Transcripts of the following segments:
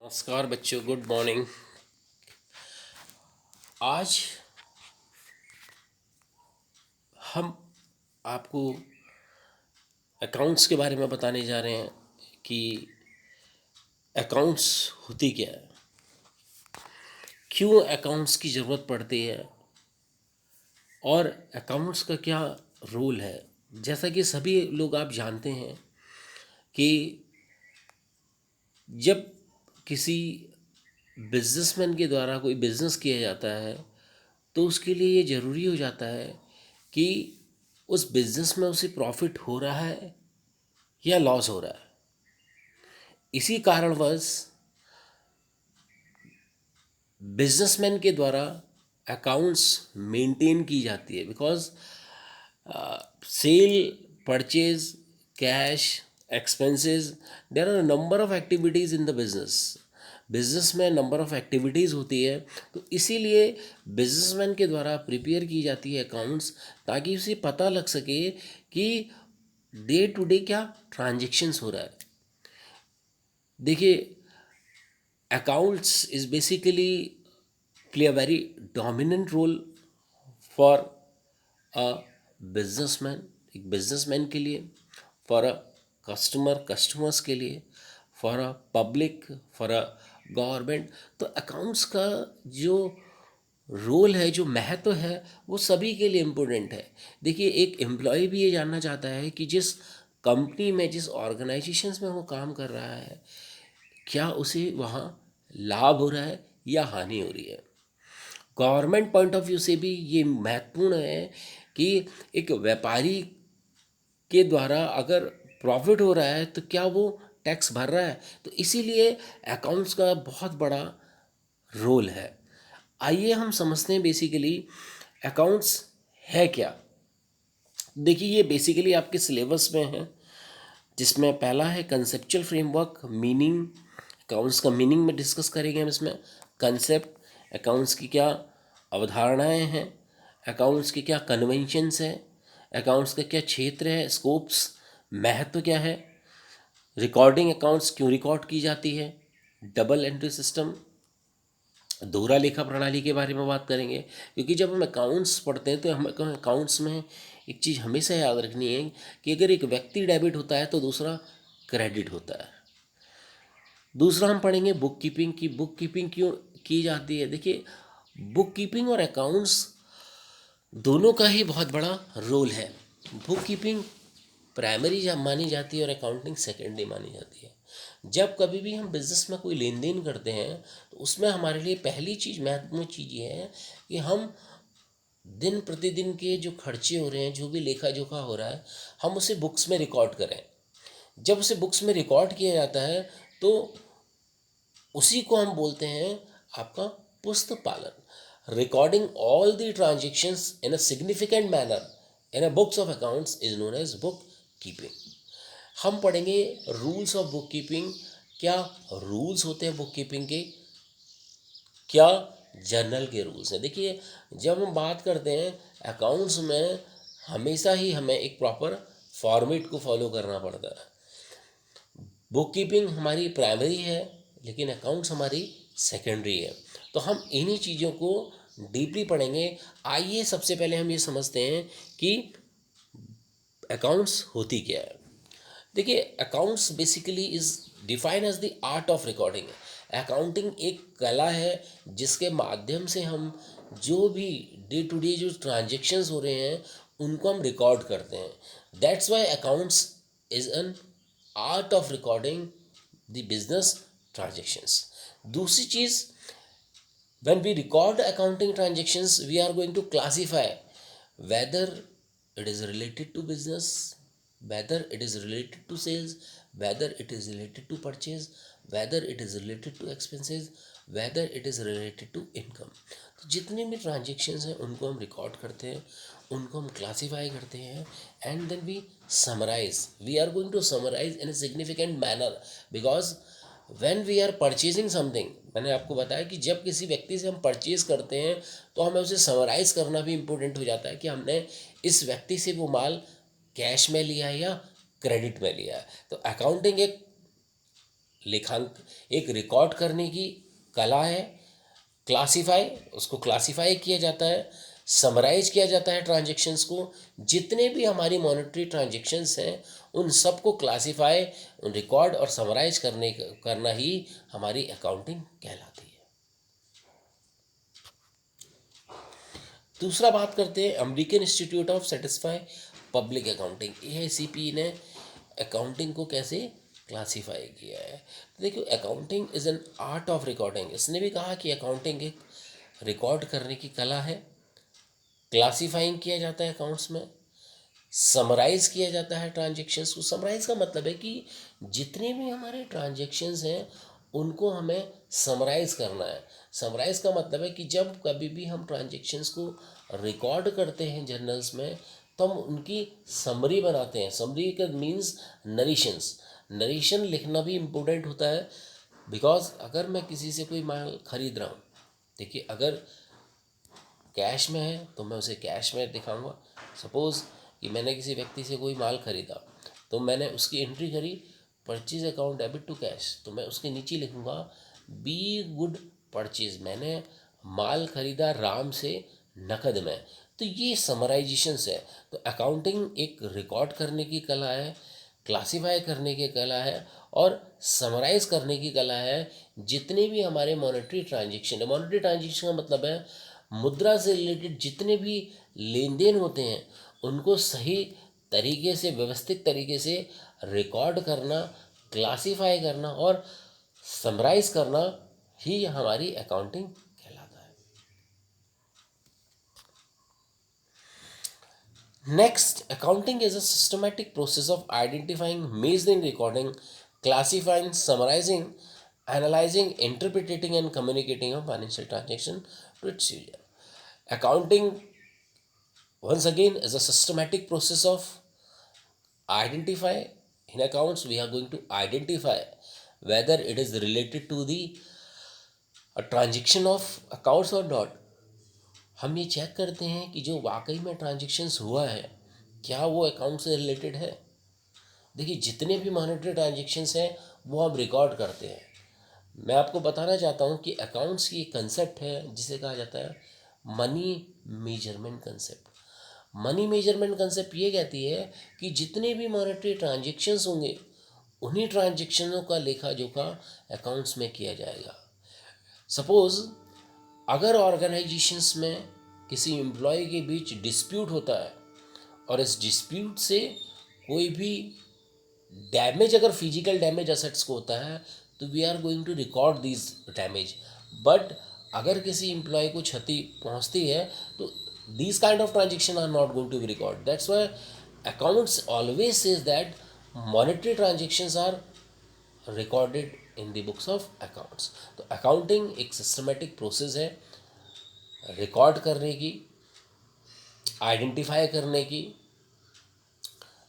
नमस्कार बच्चों, good morning. आज हम आपको अकाउंट्स के बारे में बताने जा रहे हैं कि अकाउंट्स होती क्या है, क्यों अकाउंट्स की ज़रूरत पड़ती है और अकाउंट्स का क्या रोल है। जैसा कि सभी लोग आप जानते हैं कि जब किसी बिजनेसमैन के द्वारा कोई बिज़नेस किया जाता है तो उसके लिए ये ज़रूरी हो जाता है कि उस बिज़नेस में उसे प्रॉफिट हो रहा है या लॉस हो रहा है। इसी कारणवश बिजनेसमैन के द्वारा अकाउंट्स मेंटेन की जाती है, because sale, purchase, cash, expenses, there are number of activities in the business में नंबर ऑफ एक्टिविटीज़ होती है। तो इसीलिए बिजनेसमैन के द्वारा प्रिपेयर की जाती है अकाउंट्स, ताकि उसे पता लग सके कि डे टू डे क्या ट्रांजेक्शन्स हो रहा है। देखिए, accounts is basically play a very dominant role for a businessman, एक बिजनेसमैन के लिए, फॉर अ कस्टमर्स के लिए, for a public, for a government. तो अकाउंट्स का जो रोल है, जो महत्व है, वो सभी के लिए इम्पोर्टेंट है। देखिए, एक एम्प्लॉय भी ये जानना चाहता है कि जिस कंपनी में, जिस ऑर्गेनाइजेशंस में वो काम कर रहा है, क्या उसे वहाँ लाभ हो रहा है या हानि हो रही है। गवर्नमेंट पॉइंट ऑफ व्यू से भी ये महत्वपूर्ण है कि एक व्यापारी के द्वारा अगर प्रॉफिट हो रहा है तो क्या वो टैक्स भर रहा है। तो इसीलिए अकाउंट्स का बहुत बड़ा रोल है। आइए हम समझते हैं बेसिकली अकाउंट्स है क्या। देखिए, ये बेसिकली आपके सिलेबस में है, जिसमें पहला है कंसेप्चुअल फ्रेमवर्क, मीनिंग। अकाउंट्स का मीनिंग में डिस्कस करेंगे हम इसमें। कंसेप्ट, अकाउंट्स की क्या अवधारणाएं हैं, अकाउंट्स के क्या कन्वेंशंस हैं, अकाउंट्स का क्या क्षेत्र है, स्कोप्स, महत्व क्या है, रिकॉर्डिंग अकाउंट्स क्यों रिकॉर्ड की जाती है, डबल एंट्री सिस्टम, दोहरा लेखा प्रणाली के बारे में बात करेंगे। क्योंकि जब हम अकाउंट्स पढ़ते हैं तो हम अकाउंट्स में एक चीज़ हमेशा याद रखनी है कि अगर एक व्यक्ति डेबिट होता है तो दूसरा क्रेडिट होता है। दूसरा हम पढ़ेंगे बुक कीपिंग की, बुक कीपिंग क्यों की जाती है। देखिए, बुक कीपिंग और अकाउंट्स दोनों का ही बहुत बड़ा रोल है। बुक कीपिंग प्राइमरी जब मानी जाती है और अकाउंटिंग सेकेंडरी मानी जाती है। जब कभी भी हम बिज़नेस में कोई लेन देन करते हैं तो उसमें हमारे लिए पहली चीज़, महत्वपूर्ण चीज़ ये है कि हम दिन प्रतिदिन के जो खर्चे हो रहे हैं, जो भी लेखा जोखा हो रहा है, हम उसे बुक्स में रिकॉर्ड करें। जब उसे बुक्स में रिकॉर्ड किया जाता है तो उसी को हम बोलते हैं आपका पुस्तक पालन। Recording all the transactions in a significant manner in a books of accounts is known as book keeping. हम पढ़ेंगे रूल्स ऑफ बुक कीपिंग। क्या रूल्स होते हैं बुक कीपिंग के, क्या जर्नल के रूल्स हैं। देखिए, जब हम बात करते हैं अकाउंट्स में, हमेशा ही हमें एक प्रॉपर फॉर्मेट को फॉलो करना पड़ता है। बुक कीपिंग हमारी प्राइमरी है लेकिन अकाउंट्स हमारी सेकेंडरी है। तो हम इन्हीं चीज़ों को डीपली पढ़ेंगे। आइए सबसे पहले हम ये समझते हैं कि अकाउंट्स होती क्या है। देखिए, accounts basically is define as the art of recording. Accounting एक कला है जिसके माध्यम से हम जो भी डे टू डे जो ट्रांजेक्शन्स हो रहे हैं उनको हम रिकॉर्ड करते हैं। That's why accounts is an art of recording the business transactions. दूसरी चीज़, when we record accounting transactions, we are going to classify whether it is related to business, whether it is related to sales, whether it is related to purchase, whether it is related to expenses, whether it is related to income। तो जितने भी transactions हैं उनको हम record करते हैं, उनको हम क्लासीफाई करते हैं, and then we summarise. We are going to summarise in a significant manner, because when we are purchasing something, मैंने आपको बताया कि जब किसी व्यक्ति से हम परचेज करते हैं तो हमें उसे समराइज करना भी इम्पोर्टेंट हो जाता है कि हमने इस व्यक्ति से वो माल कैश में लिया है या क्रेडिट में लिया है। तो अकाउंटिंग एक लेखांक एक रिकॉर्ड करने की कला है। क्लासिफाई, उसको क्लासिफाई किया जाता है, समराइज किया जाता है ट्रांजेक्शन्स को। जितने भी हमारी मॉनेटरी ट्रांजेक्शन्स हैं उन सबको क्लासिफाई, उन रिकॉर्ड और समराइज करना ही हमारी अकाउंटिंग कहलाती है। दूसरा बात करते हैं American institute of satisfy public accounting, AICP ने अकाउंटिंग को कैसे क्लासिफाई किया है। तो देखिए, accounting is an art of recording. इसने भी कहा कि अकाउंटिंग एक रिकॉर्ड करने की कला है। क्लासिफाइंग किया जाता है अकाउंट्स में, समराइज किया जाता है ट्रांजेक्शन्स को। समराइज का मतलब है कि जितने भी हमारे ट्रांजेक्शन्स हैं उनको हमें समराइज करना है। समराइज का मतलब है कि जब कभी भी हम ट्रांजेक्शन्स को रिकॉर्ड करते हैं जर्नल्स में, तो हम उनकी समरी बनाते हैं। समरी का मीन्स नरेशंस। नरेशन लिखना भी इम्पोर्टेंट होता है, बिकॉज अगर मैं किसी से कोई माल खरीद रहा हूँ, देखिए अगर कैश में है तो मैं उसे कैश में दिखाऊंगा। सपोज़ कि मैंने किसी व्यक्ति से कोई माल खरीदा, तो मैंने उसकी एंट्री करी purchase account debit to cash, तो मैं उसके नीचे लिखूंगा बी गुड परचेज, मैंने माल खरीदा राम से नकद में। तो ये समराइजेशंस है। तो अकाउंटिंग एक रिकॉर्ड करने की कला है, क्लासिफाई करने की कला है और समराइज करने की कला है। जितने भी हमारे मॉनेटरी ट्रांजेक्शन है, मॉनेटरी ट्रांजेक्शन का मतलब है मुद्रा से रिलेटेड जितने भी लेन देन होते हैं उनको सही तरीके से, व्यवस्थित तरीके से रिकॉर्ड करना, क्लासिफाई करना और समराइज करना ही हमारी अकाउंटिंग कहलाता है। Next, accounting is a systematic process of identifying, measuring, recording, classifying, summarizing, analyzing, interpreting, and communicating a financial transaction to its user. Accounting, once again, is a systematic process of identify. In accounts, we are going to identify whether it is related to the a transaction of accounts or not. हम ये check करते हैं कि जो वाकई में transactions हुआ है क्या वो अकाउंट से रिलेटेड है। देखिए, जितने भी मॉनेटरी ट्रांजेक्शन्स हैं वो हम रिकॉर्ड करते हैं। मैं आपको बताना चाहता हूँ कि अकाउंट्स की एक कंसेप्ट है जिसे कहा जाता है money measurement concept. Money measurement concept ये कहती है कि जितने भी मॉनेटरी ट्रांजेक्शन्स होंगे उन्हीं ट्रांजेक्शनों का लेखा जोखा अकाउंट्स में किया जाएगा। सपोज़ अगर ऑर्गेनाइजेशंस में किसी एम्प्लॉय के बीच डिस्प्यूट होता है और इस डिस्प्यूट से कोई भी डैमेज, अगर फिजिकल डैमेज असेट्स को होता है तो we are going to record this damage. But अगर किसी एम्प्लॉय को क्षति पहुंचती है तो these kind of transaction are not going to be record. That's why accounts always says that monetary transactions are recorded in the books of accounts. तो accounting एक systematic process है रिकॉर्ड करने की, आइडेंटिफाई करने की,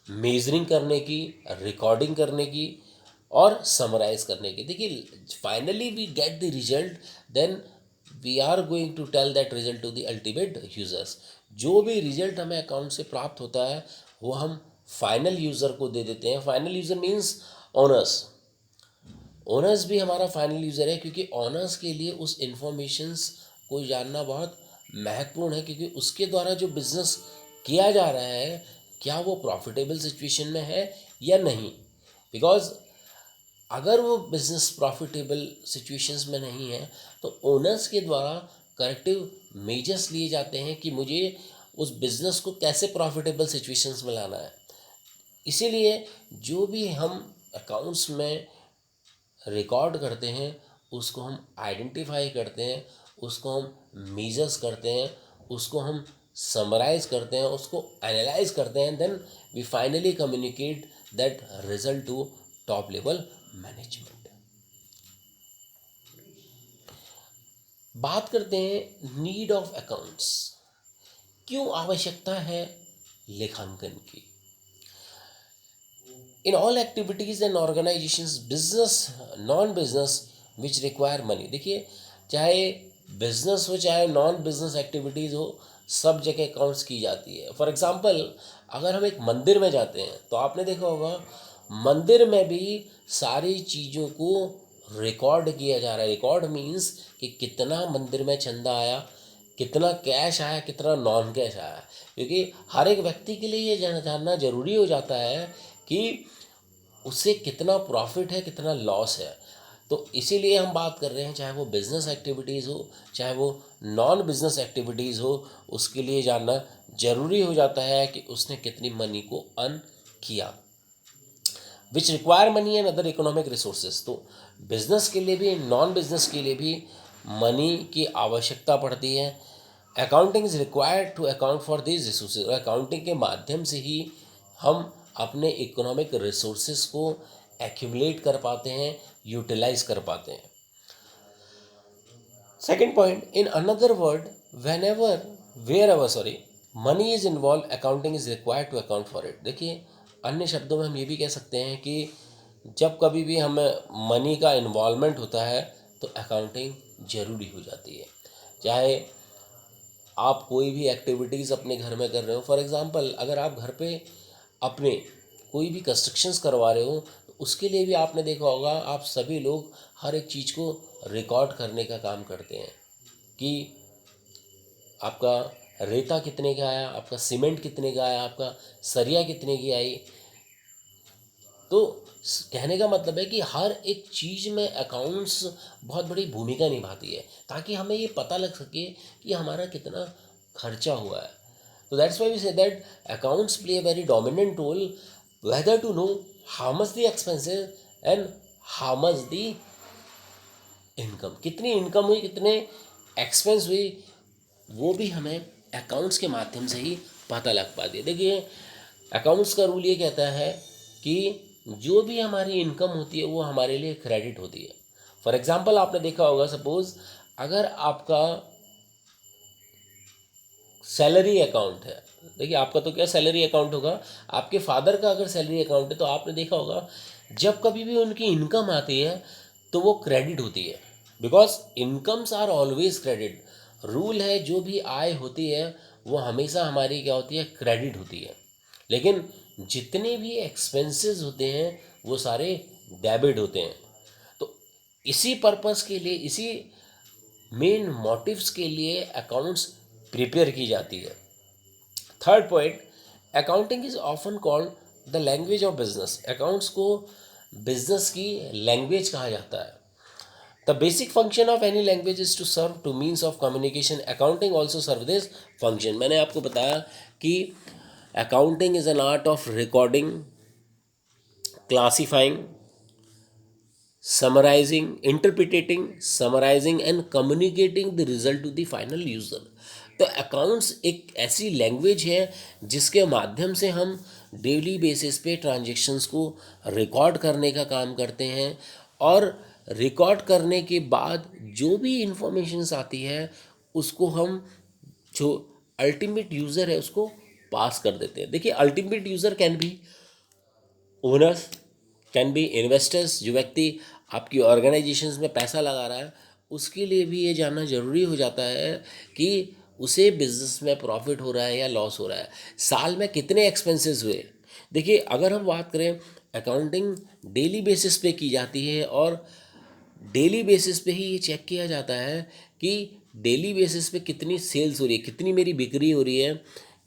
मेजरिंग करने की, recording करने की और समराइज करने की। देखिए, finally we get the result, then we are going to tell that result to the ultimate users. जो भी रिजल्ट हमें अकाउंट से प्राप्त होता है वो हम फाइनल यूज़र को दे देते हैं। Final user means owners. Owners भी हमारा फाइनल यूज़र है, क्योंकि ओनर्स के लिए उस इंफॉर्मेशंस को जानना बहुत महत्वपूर्ण है, क्योंकि उसके द्वारा जो बिज़नेस किया जा रहा है क्या वो प्रॉफिटेबल सिचुएशन में है या नहीं। बिकॉज अगर वो बिज़नेस प्रॉफिटेबल सिचुएशंस में नहीं है तो ओनर्स के द्वारा करेक्टिव मेजर्स लिए जाते हैं कि मुझे उस बिज़नेस को कैसे प्रॉफिटेबल सिचुएशंस में लाना है। इसीलिए जो भी हम अकाउंट्स में रिकॉर्ड करते हैं उसको हम आइडेंटिफाई करते हैं, उसको हम मेजर्स करते हैं, उसको हम समराइज करते हैं, उसको एनालाइज करते हैं, then we finally communicate that result to top level management. बात करते हैं नीड ऑफ अकाउंट्स। क्यों आवश्यकता है लेखांकन की। In all activities and organisations, business, non business which require money. देखिए, चाहे बिजनेस हो चाहे नॉन बिजनेस एक्टिविटीज़ हो, सब जगह अकाउंट्स की जाती है। फॉर एग्जांपल, अगर हम एक मंदिर में जाते हैं तो आपने देखा होगा मंदिर में भी सारी चीज़ों को रिकॉर्ड किया जा रहा है। रिकॉर्ड मीन्स कि कितना मंदिर में चंदा आया, कितना कैश आया, कितना नॉन कैश आया, क्योंकि हर एक व्यक्ति के लिए ये जानना जरूरी हो जाता है कि उससे कितना प्रॉफिट है, कितना लॉस है। तो इसीलिए हम बात कर रहे हैं, चाहे वो बिजनेस एक्टिविटीज़ हो, चाहे वो नॉन बिजनेस एक्टिविटीज़ हो, उसके लिए जानना जरूरी हो जाता है कि उसने कितनी मनी को अर्न किया, which require money and other economic resources. तो बिजनेस के लिए भी, नॉन बिजनेस के लिए भी मनी की आवश्यकता पड़ती है। Accounting is required to account for this resources. Accounting के माध्यम से ही हम अपने इकोनॉमिक रिसोर्सेज को एक्यूमुलेट कर पाते हैं, यूटिलाइज कर पाते हैं। Second point, in another word, whenever wherever money is involve, accounting is required to account for it. देखिए, अन्य शब्दों में हम ये भी कह सकते हैं कि जब कभी भी हमें मनी का इन्वॉल्वमेंट होता है तो अकाउंटिंग जरूरी हो जाती है। चाहे आप कोई भी एक्टिविटीज़ अपने घर में कर रहे हो, फॉर एग्ज़ाम्पल अगर आप घर पे अपने कोई भी कंस्ट्रक्शंस करवा रहे हो, तो उसके लिए भी आपने देखा होगा, आप सभी लोग हर एक चीज़ को रिकॉर्ड करने का काम करते हैं कि आपका रेता कितने का आया, आपका सीमेंट कितने का आया, आपका सरिया कितने की आई। तो कहने का मतलब है कि हर एक चीज़ में अकाउंट्स बहुत बड़ी भूमिका निभाती है, ताकि हमें ये पता लग सके कि हमारा कितना खर्चा हुआ है। तो that's why we say that accounts play a very dominant role whether to know how much the expenses and how much the income. कितनी इनकम हुई, कितने एक्सपेंस हुई, वो भी हमें अकाउंट्स के माध्यम से ही पता लग पाती है। देखिए, अकाउंट्स का रूल ये कहता है कि जो भी हमारी इनकम होती है वो हमारे लिए क्रेडिट होती है। फॉर एग्जांपल आपने देखा होगा, सपोज अगर आपका सैलरी अकाउंट है, देखिए आपका तो क्या सैलरी अकाउंट होगा, आपके फादर का अगर सैलरी अकाउंट है तो आपने देखा होगा जब कभी भी उनकी इनकम आती है तो वो क्रेडिट होती है, because incomes are always credit. Rule है, जो भी आय होती है वो हमेशा हमारी क्या होती है, क्रेडिट होती है। लेकिन जितने भी एक्सपेंसेस होते हैं वो सारे डेबिट होते हैं। तो इसी पर्पस के लिए, इसी मेन मोटिव्स के लिए अकाउंट्स प्रिपेयर की जाती है। Third point, accounting is often called the language of business. Accounts को बिजनेस की लैंग्वेज कहा जाता है। The basic function of any language is to serve to means of communication. Accounting also serve this function. मैंने आपको बताया कि accounting is an art of recording, classifying, summarizing, interpreting, summarizing and communicating the result to the final user। तो accounts एक ऐसी language है जिसके माध्यम से हम डेली बेसिस पे ट्रांजेक्शन्स को रिकॉर्ड करने का काम करते हैं, और रिकॉर्ड करने के बाद जो भी इंफॉर्मेशंस आती है उसको हम, जो अल्टीमेट यूज़र है, उसको पास कर देते हैं। देखिए, ultimate user can be owners, can be investors. जो व्यक्ति आपकी ऑर्गेनाइजेशंस में पैसा लगा रहा है उसके लिए भी ये जानना ज़रूरी हो जाता है कि उसे बिजनेस में प्रॉफिट हो रहा है या लॉस हो रहा है, साल में कितने एक्सपेंसेस हुए। देखिए, अगर हम बात करें, अकाउंटिंग डेली बेसिस पे की जाती है, और डेली बेसिस पे ही ये चेक किया जाता है कि डेली बेसिस पे कितनी सेल्स हो रही है, कितनी मेरी बिक्री हो रही है,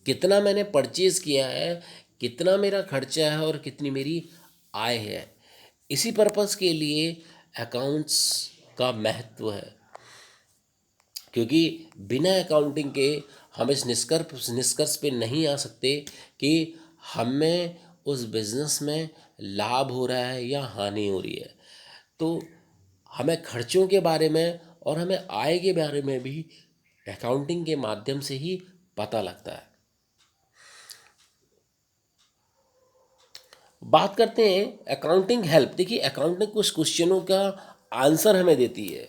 कितना मैंने परचेज़ किया है, कितना मेरा खर्चा है और कितनी मेरी आय है। इसी पर्पस के लिए अकाउंट्स का महत्व है, क्योंकि बिना अकाउंटिंग के हम इस निष्कर्ष पे नहीं आ सकते कि हमें उस बिज़नेस में लाभ हो रहा है या हानि हो रही है। तो हमें खर्चों के बारे में और हमें आय के बारे में भी अकाउंटिंग के माध्यम से ही पता लगता है। बात करते हैं अकाउंटिंग हेल्प। देखिए, अकाउंटिंग कुछ क्वेश्चनों का आंसर हमें देती है।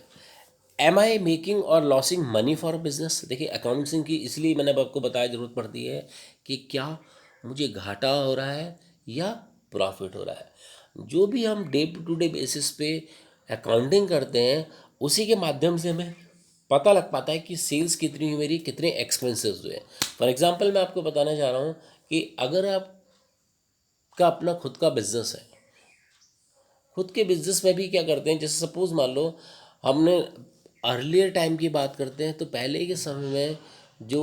एम आई मेकिंग और लॉसिंग मनी फॉर बिजनेस। देखिए, अकाउंटिंग की इसलिए मैंने अब आपको बताया ज़रूरत पड़ती है कि क्या मुझे घाटा हो रहा है या प्रॉफिट हो रहा है। जो भी हम डे टू डे बेसिस पे अकाउंटिंग करते हैं उसी के माध्यम से हमें पता लग पाता है कि सेल्स कितनी हुई मेरी, कितने एक्सपेंसेस हुए। फॉर एग्जांपल मैं आपको बताना चाह रहा हूँ कि अगर आपका अपना खुद का बिजनेस है, खुद के बिजनेस में भी क्या करते हैं, जैसे सपोज मान लो हमने अर्लियर टाइम की बात करते हैं, तो पहले के समय में जो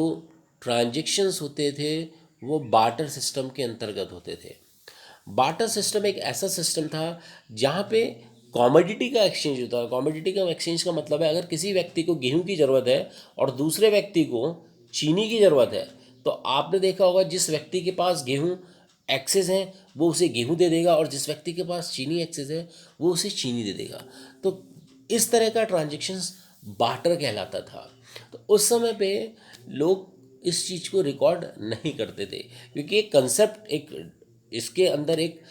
ट्रांजेक्शन्स होते थे वो बार्टर सिस्टम के अंतर्गत होते थे। बार्टर सिस्टम एक ऐसा सिस्टम था जहाँ पे कॉमोडिटी का एक्सचेंज होता है। कॉमोडिटी का एक्सचेंज का मतलब है, अगर किसी व्यक्ति को गेहूं की ज़रूरत है और दूसरे व्यक्ति को चीनी की ज़रूरत है, तो आपने देखा होगा जिस व्यक्ति के पास गेहूं एक्सेस है वो उसे गेहूं दे देगा, और जिस व्यक्ति के पास चीनी एक्सेस है वो उसे चीनी दे देगा। तो इस तरह का ट्रांजेक्शन्स बार्टर कहलाता था। तो उस समय पे लोग इस चीज़ को रिकॉर्ड नहीं करते थे, क्योंकि एक कंसेप्ट, एक इसके अंदर एक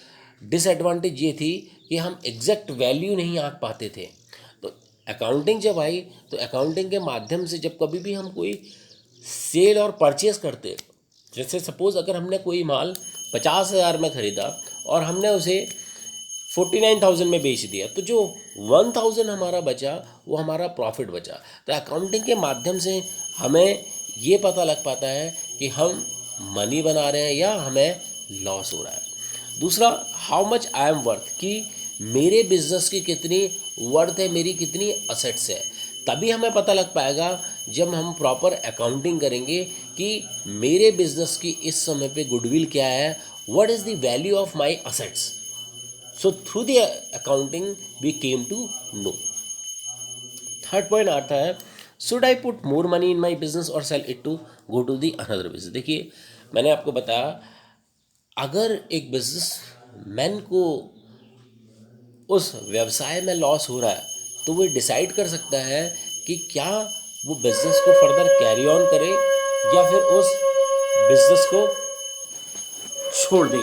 डिसएडवांटेज ये थी कि हम एग्जैक्ट वैल्यू नहीं आंक पाते थे। तो अकाउंटिंग जब आई, तो अकाउंटिंग के माध्यम से जब कभी भी हम कोई सेल और परचेज करते, जैसे सपोज अगर हमने कोई माल 50,000 में ख़रीदा और हमने उसे 49,000 में बेच दिया, तो जो 1,000 हमारा बचा वो हमारा प्रॉफिट बचा। तो अकाउंटिंग के माध्यम से हमें ये पता लग पाता है कि हम मनी बना रहे हैं या हमें लॉस हो रहा है। दूसरा, how much I am worth, कि मेरे बिजनेस की कितनी वर्थ है, मेरी कितनी असेट्स है। तभी हमें पता लग पाएगा जब हम प्रॉपर अकाउंटिंग करेंगे कि मेरे बिजनेस की इस समय पे गुडविल क्या है, what is the value of my assets. So through the accounting we came to know. Third point आता है, should I put more money in my business और sell it to go to the another business. देखिए, मैंने आपको बताया, अगर एक business man को उस व्यवसाय में लॉस हो रहा है, तो वो डिसाइड कर सकता है कि क्या वो बिजनेस को फर्दर कैरी ऑन करे या फिर उस बिजनेस को छोड़ दे।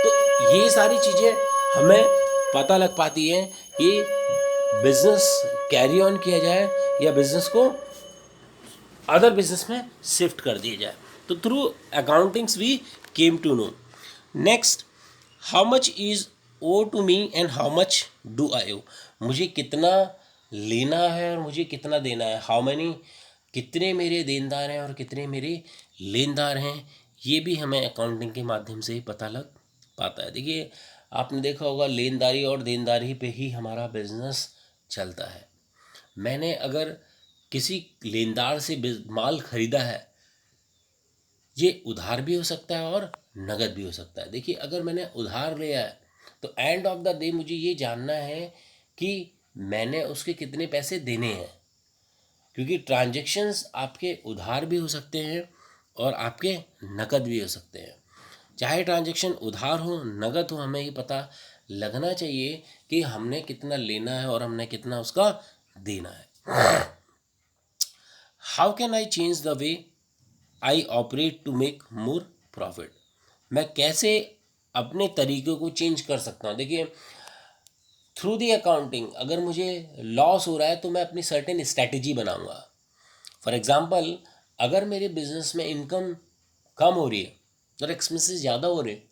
तो ये सारी चीज़ें हमें पता लग पाती हैं कि बिजनेस कैरी ऑन किया जाए या बिजनेस को अदर बिजनेस में शिफ्ट कर दिया जाए। तो through accountings we came to know. Next, how much is owe to me and how much do I owe. मुझे कितना लेना है और मुझे कितना देना है। हाउ मैनी, कितने मेरे देनदार हैं और कितने मेरे लेनदार हैं। ये भी हमें अकाउंटिंग के माध्यम से ही पता लग पाता है। देखिए, आपने देखा होगा लेनदारी और देनदारी पे ही हमारा बिजनेस चलता है। मैंने अगर किसी लेनदार से माल खरीदा है, ये उधार भी हो सकता है और नगद भी हो सकता है। देखिए, अगर मैंने उधार लिया है तो एंड ऑफ द डे मुझे ये जानना है कि मैंने उसके कितने पैसे देने हैं, क्योंकि ट्रांजैक्शंस आपके उधार भी हो सकते हैं और आपके नकद भी हो सकते हैं। चाहे ट्रांजैक्शन उधार हो नगद हो, हमें ये पता लगना चाहिए कि हमने कितना लेना है और हमने कितना उसका देना है। How can I change the way I operate to make more profit. मैं कैसे अपने तरीक़ों को चेंज कर सकता हूँ। देखिए, थ्रू दी अकाउंटिंग अगर मुझे लॉस हो रहा है तो मैं अपनी सर्टेन स्ट्रैटेजी बनाऊंगा। फॉर एग्जांपल, अगर मेरे बिजनेस में इनकम कम हो रही है और एक्सपेंसेस ज़्यादा हो रहे हैं,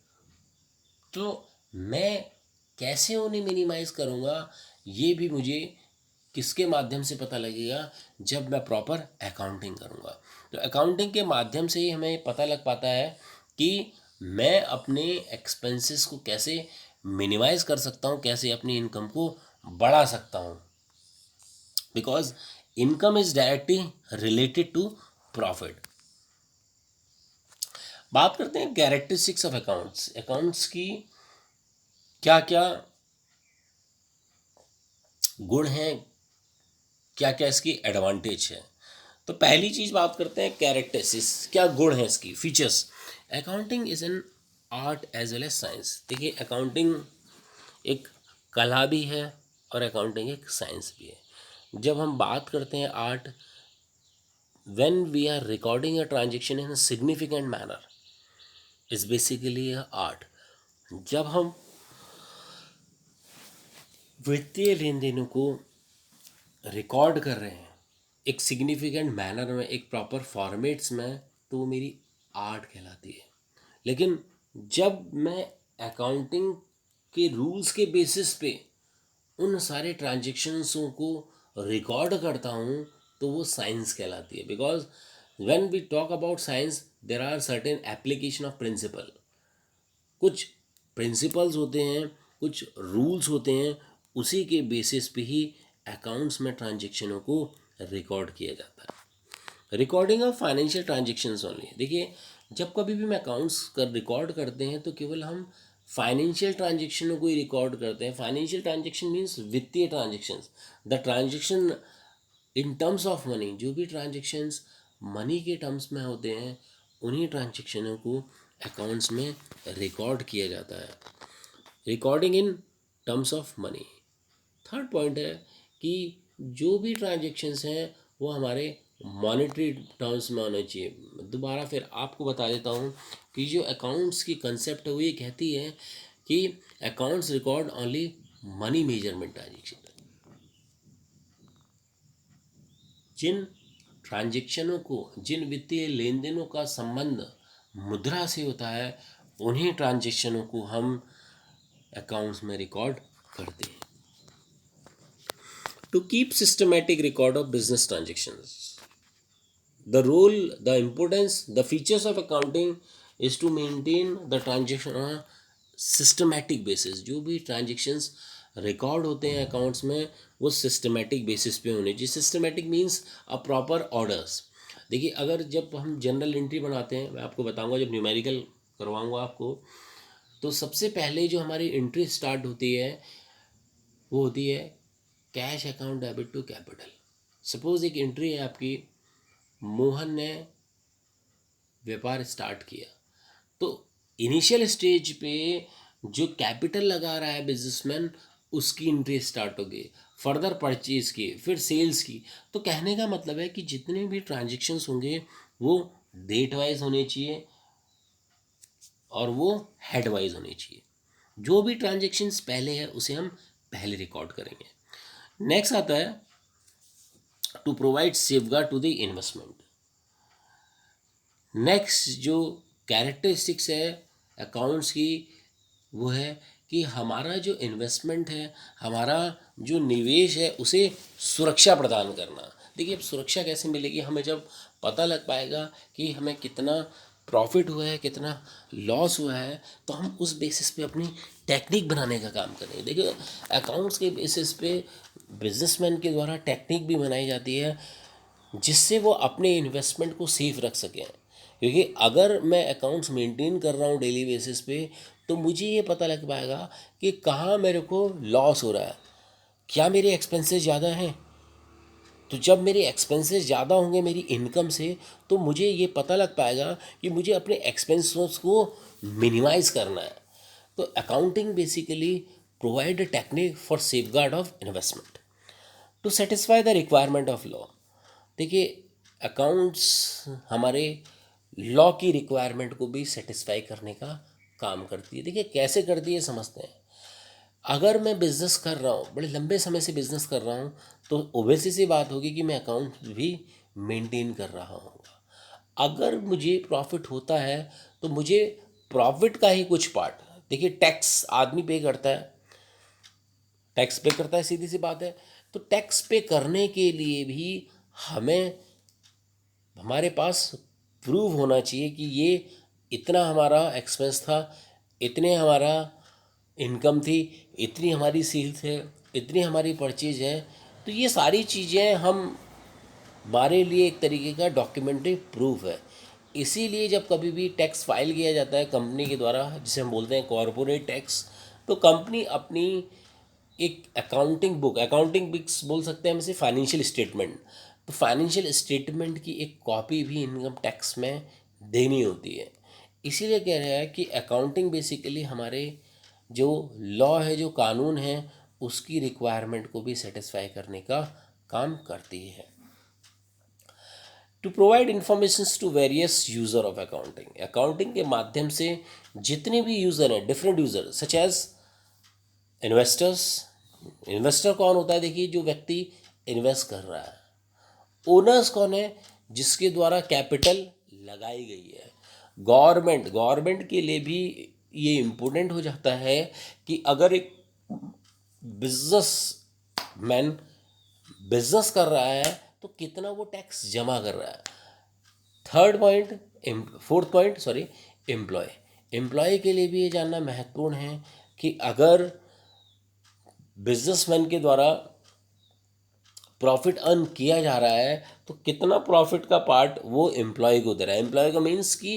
तो मैं कैसे उन्हें मिनिमाइज करूँगा, ये भी मुझे किसके माध्यम से पता लगेगा, जब मैं प्रॉपर अकाउंटिंग करूँगा। तो अकाउंटिंग के माध्यम से ही हमें पता लग पाता है कि मैं अपने एक्सपेंसेस को कैसे मिनिमाइज कर सकता हूँ, कैसे अपनी इनकम को बढ़ा सकता हूँ। Because income is directly related to profit. बात करते हैं कैरेक्टरिस्टिक्स ऑफ अकाउंट्स। अकाउंट्स की क्या क्या गुण हैं, क्या क्या इसकी एडवांटेज है। तो पहली चीज़ बात करते हैं कैरेक्टरिस्टिक्स, क्या गुण है इसकी, features. Accounting is an art as well as science. देखिए, अकाउंटिंग एक कला भी है और अकाउंटिंग एक साइंस भी है। जब हम बात करते हैं art, when we are recording a transaction in a significant manner, is basically a art. जब हम वित्तीय लेन देनों को रिकॉर्ड कर रहे हैं एक सिग्निफिकेंट मैनर में, एक प्रॉपर फॉर्मेट्स में, तो वो मेरी आर्ट कहलाती है। लेकिन जब मैं अकाउंटिंग के रूल्स के बेसिस पे उन सारे ट्रांजेक्शन्सों को रिकॉर्ड करता हूँ, तो वो साइंस कहलाती है। Because when we talk about science, there are certain application of principle. कुछ प्रिंसिपल्स होते हैं, कुछ रूल्स होते हैं उसी के बेसिस पे ही अकाउंट्स में ट्रांजेक्शनों को रिकॉर्ड किया जाता है। Recording of financial transactions only, देखिए जब कभी भी हम अकाउंट्स कर रिकॉर्ड करते हैं तो केवल हम फाइनेंशियल ट्रांजेक्शनों को ही रिकॉर्ड करते हैं। फाइनेंशियल ट्रांजेक्शन मीन्स वित्तीय transactions, the transaction in terms of money, जो भी ट्रांजेक्शन्स मनी के टर्म्स में होते हैं उन्हीं ट्रांजेक्शनों को अकाउंट्स में रिकॉर्ड किया जाता है। Recording in terms of money. Third point है कि जो भी ट्रांजेक्शन्स हैं वो हमारे मॉनेटरी टर्म्स में होने चाहिए। दोबारा फिर आपको बता देता हूँ कि जो अकाउंट्स की कंसेप्ट है वो ये कहती है कि accounts record only money measurement transaction. जिन ट्रांजेक्शनों को, जिन वित्तीय लेन देनों का संबंध मुद्रा से होता है उन्हीं ट्रांजेक्शनों को हम अकाउंट्स में रिकॉर्ड करते हैं। To keep systematic record of business transactions, the role, the importance, the features of accounting is to maintain the transaction on a systematic basis। जो भी ट्रांजेक्शन्स रिकॉर्ड होते हैं अकाउंट्स में वो सिस्टमेटिक बेसिस पे होने चाहिए। Systematic means a proper orders. देखिए अगर जब हम जनरल एंट्री बनाते हैं, मैं आपको बताऊंगा जब न्यूमेरिकल करवाऊंगा आपको, तो सबसे पहले जो हमारी एंट्री स्टार्ट होती है वो होती है cash account debit to capital. Suppose एक एंट्री है आपकी, मोहन ने व्यापार स्टार्ट किया, तो इनिशियल स्टेज पे जो कैपिटल लगा रहा है बिजनेसमैन उसकी एंट्री स्टार्ट होगी, फर्दर परचेज की, फिर सेल्स की। तो कहने का मतलब है कि जितने भी ट्रांजेक्शन्स होंगे वो डेट वाइज होने चाहिए और वो हेड वाइज होने चाहिए। जो भी ट्रांजेक्शन्स पहले है उसे हम पहले रिकॉर्ड करेंगे। नेक्स्ट आता है to provide safeguard to the investment. Next जो कैरेक्टरिस्टिक्स है अकाउंट्स की वो है कि हमारा जो इन्वेस्टमेंट है, हमारा जो निवेश है उसे सुरक्षा प्रदान करना। देखिए अब सुरक्षा कैसे मिलेगी, हमें जब पता लग पाएगा कि हमें कितना प्रॉफिट हुआ है, कितना लॉस हुआ है, तो हम उस बेसिस पे अपनी टेक्निक बनाने का काम करेंगे। देखिए अकाउंट्स के बेसिस पे बिजनेसमैन के द्वारा टेक्निक भी बनाई जाती है जिससे वो अपने इन्वेस्टमेंट को सेफ रख सकें। क्योंकि अगर मैं अकाउंट्स मेंटेन कर रहा हूँ डेली बेसिस पे तो मुझे ये पता लग पाएगा कि कहाँ मेरे को लॉस हो रहा है, क्या मेरे एक्सपेंसेस ज़्यादा हैं। तो जब मेरे एक्सपेंसेस ज़्यादा होंगे मेरी इनकम से तो मुझे ये पता लग पाएगा कि मुझे अपने एक्सपेंसेस को मिनिमाइज करना है। तो accounting basically provide a technique for safeguard of investment to satisfy the requirement of law. देखिए अकाउंट्स हमारे लॉ की रिक्वायरमेंट को भी सेटिस्फाई करने का काम करती है। देखिए कैसे करती है समझते हैं। अगर मैं बिज़नेस कर रहा हूँ, बड़े लंबे समय से बिज़नेस कर रहा हूँ, तो ओबियसली सी बात होगी कि मैं अकाउंट भी मेंटेन कर रहा हूँ। अगर मुझे प्रॉफिट होता है तो मुझे प्रॉफिट का ही कुछ पार्ट, देखिए टैक्स आदमी पे करता है, टैक्स पे करता है, सीधी सी बात है। तो टैक्स पे करने के लिए भी हमें हमारे पास प्रूव होना चाहिए कि ये इतना हमारा एक्सपेंस था, इतने हमारा इनकम थी, इतनी हमारी सेल्स है, इतनी हमारी परचेज है। तो ये सारी चीज़ें हम हमारे लिए एक तरीके का डॉक्यूमेंट्री प्रूफ है। इसीलिए जब कभी भी टैक्स फाइल किया जाता है कंपनी के द्वारा, जिसे हम बोलते हैं कॉरपोरेट टैक्स, तो कंपनी अपनी एक अकाउंटिंग बुक्स बोल सकते हैं हम इसे, फाइनेंशियल स्टेटमेंट, तो फाइनेंशियल स्टेटमेंट की एक कॉपी भी इनकम टैक्स में देनी होती है। इसीलिए कह रहा है कि अकाउंटिंग बेसिकली हमारे जो लॉ है, जो कानून है, उसकी रिक्वायरमेंट को भी सेटिस्फाई करने का काम करती है। To provide information to various user of accounting, accounting के माध्यम से जितने भी यूज़र हैं, different user such as investors. Investor कौन होता है, देखिए जो व्यक्ति इन्वेस्ट कर रहा है। ओनर्स कौन है, जिसके द्वारा कैपिटल लगाई गई है। गवर्नमेंट के लिए भी ये इम्पोर्टेंट हो जाता है कि अगर एक बिजनेस मैन बिजनेस कर रहा है तो कितना वो टैक्स जमा कर रहा है। फोर्थ पॉइंट एम्प्लॉय के लिए भी ये जानना महत्वपूर्ण है कि अगर बिजनेसमैन के द्वारा प्रॉफिट अर्न किया जा रहा है तो कितना प्रॉफिट का पार्ट वो एम्प्लॉय को दे रहा है। एम्प्लॉय का मीन्स कि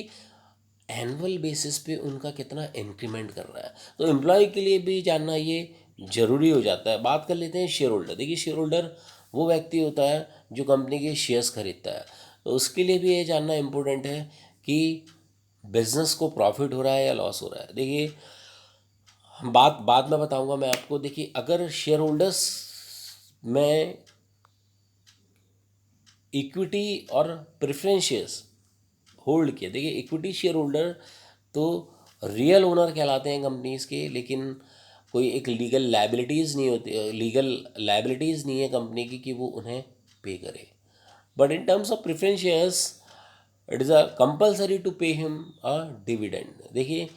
एनुअल बेसिस पे उनका कितना इंक्रीमेंट कर रहा है। तो एम्प्लॉय के लिए भी जानना ये ज़रूरी हो जाता है। बात कर लेते हैं शेयर होल्डर। देखिए शेयर होल्डर वो व्यक्ति होता है जो कंपनी के शेयर्स खरीदता है, तो उसके लिए भी ये जानना इम्पोर्टेंट है कि बिजनेस को प्रॉफिट हो रहा है या लॉस हो रहा है। देखिए बात बाद में बताऊंगा मैं आपको। देखिए अगर शेयर होल्डर्स में इक्विटी और प्रेफरेंस शेयर्स होल्ड किया, देखिए इक्विटी शेयर होल्डर तो रियल ओनर कहलाते हैं कंपनीज के, लेकिन कोई एक लीगल लाइबिलिटीज़ नहीं होती, लीगल लाइबिलिटीज़ नहीं है कंपनी की कि वो उन्हें पे करे। But in terms of preference shares it is a compulsory to pay him a dividend. देखिए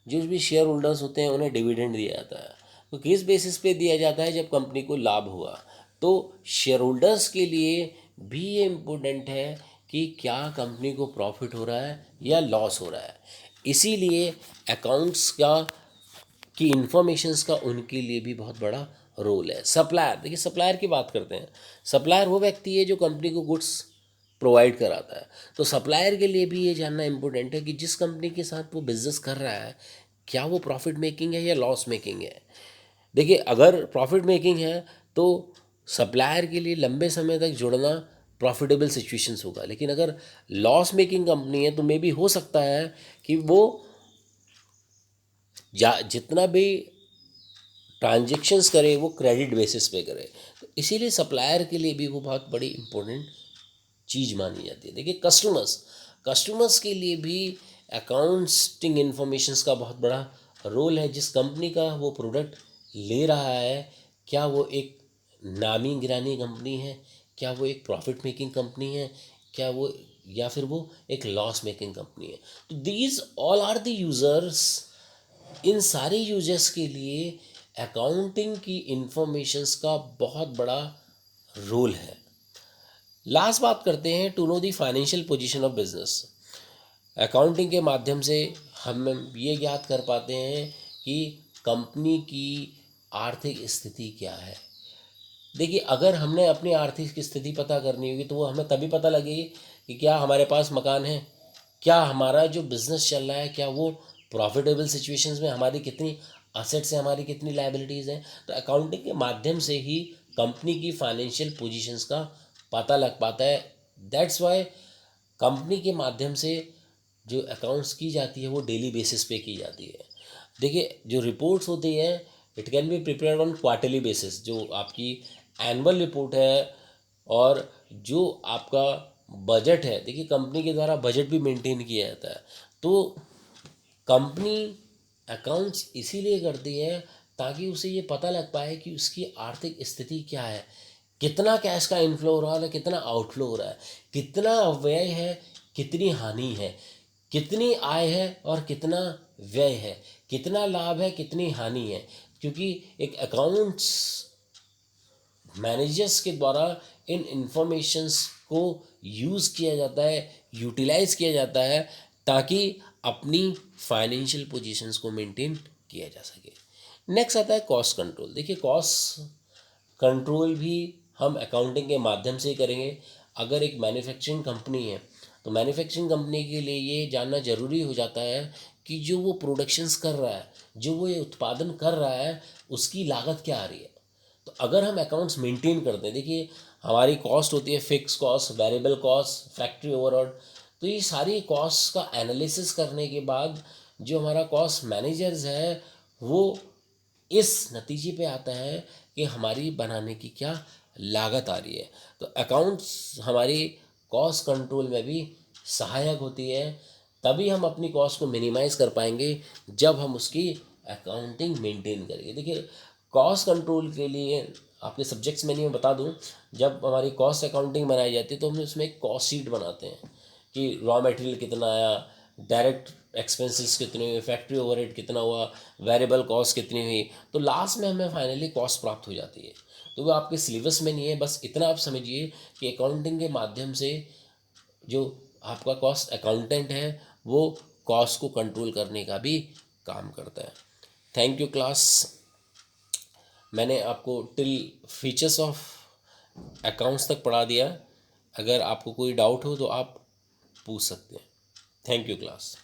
जो भी शेयर होल्डर्स होते हैं उन्हें डिविडेंड दिया जाता है, तो किस बेसिस पे दिया जाता है, जब कंपनी को लाभ हुआ। तो शेयर होल्डर्स के लिए भी ये इम्पोर्टेंट है कि क्या कंपनी को प्रॉफिट हो रहा है या लॉस हो रहा है। इसीलिए अकाउंट्स का की इन्फॉर्मेशंस का उनके लिए भी बहुत बड़ा रोल है। सप्लायर, देखिए सप्लायर की बात करते हैं। सप्लायर वो व्यक्ति है जो कंपनी को गुड्स प्रोवाइड कराता है। तो सप्लायर के लिए भी ये जानना इम्पोर्टेंट है कि जिस कंपनी के साथ वो बिज़नेस कर रहा है क्या वो प्रॉफिट मेकिंग है या लॉस मेकिंग है। देखिए अगर प्रॉफिट मेकिंग है तो सप्लायर के लिए लंबे समय तक जुड़ना प्रॉफिटेबल सिचुएशंस होगा, लेकिन अगर लॉस मेकिंग कंपनी है तो मे बी हो सकता है कि वो जितना भी ट्रांजेक्शन्स करे वो क्रेडिट बेसिस पे करे। तो इसीलिए सप्लायर के लिए भी वो बहुत बड़ी इंपॉर्टेंट चीज़ मानी जाती है। देखिए कस्टमर्स, कस्टमर्स के लिए भी अकाउंटिंग इन्फॉर्मेशंस का बहुत बड़ा रोल है। जिस कंपनी का वो प्रोडक्ट ले रहा है क्या वो एक नामी गिरानी कंपनी है, क्या वो एक प्रॉफिट मेकिंग कंपनी है, क्या वो या फिर वो एक लॉस मेकिंग कंपनी है। तो these all are the users. इन सारे यूजर्स के लिए अकाउंटिंग की इंफॉर्मेशंस का बहुत बड़ा रोल है। लास्ट बात करते हैं to know the financial position of business. Accounting के माध्यम से हम ये ज्ञात कर पाते हैं कि कंपनी की आर्थिक स्थिति क्या है। देखिए अगर हमने अपनी आर्थिक स्थिति पता करनी होगी तो वो हमें तभी पता लगेगी कि क्या हमारे पास मकान है, क्या हमारा जो बिज़नेस चल रहा है क्या वो प्रॉफिटेबल सिचुएशंस में, हमारी कितनी असेट्स हैं, हमारी कितनी लायबिलिटीज़ हैं। तो अकाउंटिंग के माध्यम से ही कंपनी की फाइनेंशियल पोजीशंस का पता लग पाता है। दैट्स वाई कंपनी के माध्यम से जो अकाउंट्स की जाती है वो डेली बेसिस पे की जाती है। देखिए जो रिपोर्ट्स होती हैं it can be prepared on quarterly basis. जो आपकी एनुअल रिपोर्ट है और जो आपका बजट है, देखिए कंपनी के द्वारा बजट भी मेंटेन किया जाता है। तो कंपनी अकाउंट्स इसीलिए करती है ताकि उसे ये पता लग पाए कि उसकी आर्थिक स्थिति क्या है, कितना कैश का इनफ्लो हो रहा है, कितना आउटफ्लो हो रहा है, कितना व्यय है, कितनी हानि है, कितनी आय है और कितना व्यय है, कितना लाभ है, कितनी हानि है। क्योंकि एक अकाउंट्स मैनेजर्स के द्वारा इन इंफॉर्मेशंस को यूज़ किया जाता है, यूटिलाइज किया जाता है ताकि अपनी फाइनेंशियल पोजीशंस को मेंटेन किया जा सके। नेक्स्ट आता है कॉस्ट कंट्रोल। देखिए कॉस्ट कंट्रोल भी हम अकाउंटिंग के माध्यम से ही करेंगे। अगर एक मैन्युफैक्चरिंग कंपनी है तो मैन्युफैक्चरिंग कंपनी के लिए ये जानना ज़रूरी हो जाता है कि जो वो प्रोडक्शंस कर रहा है, जो वो ये उत्पादन कर रहा है, उसकी लागत क्या आ रही है। तो अगर हम अकाउंट्स मेंटेन करते हैं, देखिए हमारी कॉस्ट होती है fix cost, variable cost, factory overhead. तो ये सारी कॉस्ट का एनालिसिस करने के बाद जो हमारा कॉस्ट मैनेजर्स है वो इस नतीजे पे आता है कि हमारी बनाने की क्या लागत आ रही है। तो अकाउंट्स हमारी कॉस्ट कंट्रोल में भी सहायक होती है। तभी हम अपनी कॉस्ट को मिनिमाइज़ कर पाएंगे जब हम उसकी अकाउंटिंग मेंटेन करेंगे। देखिए कॉस्ट कंट्रोल के लिए आपके सब्जेक्ट्स में नहीं, मैं बता दूं, जब हमारी कॉस्ट अकाउंटिंग बनाई जाती है तो हम उसमें एक कॉस्ट शीट बनाते हैं कि रॉ मटेरियल कितना आया, डायरेक्ट एक्सपेंसेस कितने हुए, फैक्ट्री ओवरहेड कितना हुआ, वेरिएबल कॉस्ट कितनी हुई। तो लास्ट में हमें फाइनली कॉस्ट प्राप्त हो जाती है। तो वो आपके सिलेबस में नहीं है, बस इतना आप समझिए कि अकाउंटिंग के माध्यम से जो आपका कॉस्ट अकाउंटेंट है वो कॉस्ट को कंट्रोल करने का भी काम करता है। Thank you class. मैंने आपको टिल फीचर्स ऑफ अकाउंट्स तक पढ़ा दिया। अगर आपको कोई डाउट हो तो आप पूछ सकते हैं। Thank you class.